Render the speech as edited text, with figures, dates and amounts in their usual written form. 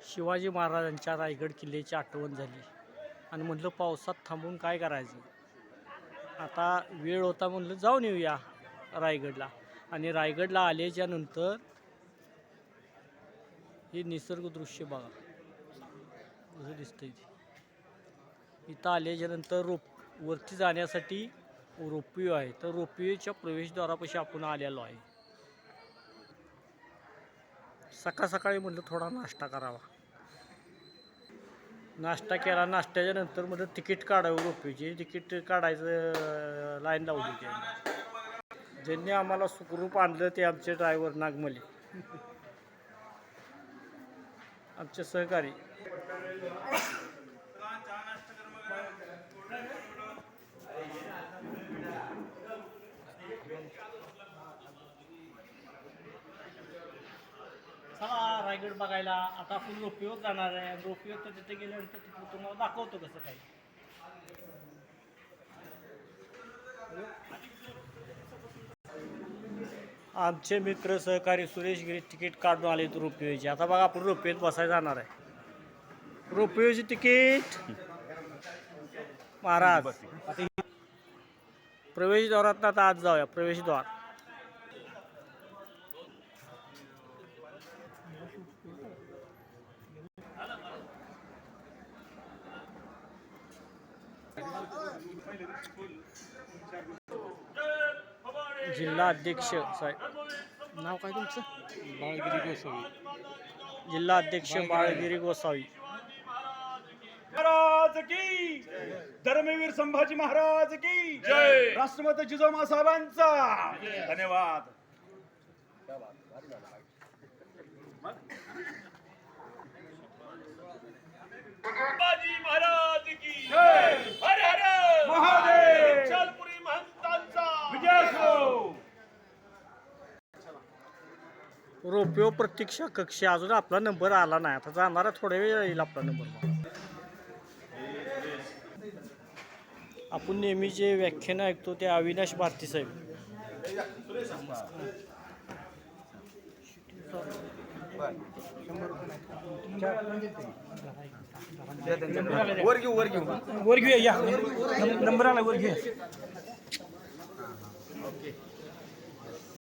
शिवाजी महाराजांच्या रायगड किल्ल्याची आठवण झाली आणि म्हटलं पावसात थांबून काय करायचं. आता वेळ होता म्हटलं जाऊन येऊया रायगडला. आणि रायगडला आल्याच्या नंतर हे निसर्गदृश्य बघा कसं दिसतंय ते. इथं आल्याच्या नंतर वरती जाण्यासाठी रोपवे आहे, तर रोपवेच्या प्रवेशद्वारापाशी आपण आलेलो आहे. सकाळ सकाळी म्हटलं थोडा नाश्ता करावा. नाश्ता केला. नाश्त्याच्या नंतर म्हटलं तिकीट काढावं, रोपवेची तिकीट काढायचं लाईन लावली होती. ज्यांनी आम्हाला सुखरूप आणलं ते आमचे ड्रायव्हर नागमले, आमचे सहकारी. चला रायगड बघायला. आता आपण रोपवेवर जाणार आहे. रोपवेवर तर तिथे गेल्यानंतर तिथे तुम्हाला दाखवतो कसं काय. आमचे मित्र सहकारी सुरेश गिरी तिकीट काढून आले रोपवेची. आता बघा आपण रोपवेत बसायला जाणार आहे. रोपवेची तिकीट महाराज प्रवेशद्वारात आता आज जाऊया. प्रवेशद्वार जिल्हा अध्यक्ष साहेब, नाव काय तुमचं? बाळगिरी गोसावी. जिल्हा अध्यक्ष बाळगिरी गोसावी महाराज की, धर्मवीर संभाजी महाराज की जय. राष्ट्रपती जिजाऊ साहेबांचा धन्यवाद. संभाजी महाराज की जय. हर हर महादेव. विठ्ठलपुरी महंतांचा विजय असो. रोपवे प्रतीक्षा कक्ष अजून आपला नंबर आला नाही. आता जाणारा थोड्या वेळ येईल आपला नंबर. आपण नेहमी जे व्याख्यान ऐकतो ते अविनाश भारती साहेब. वर घेऊ या. नंबर आला वर घेऊ.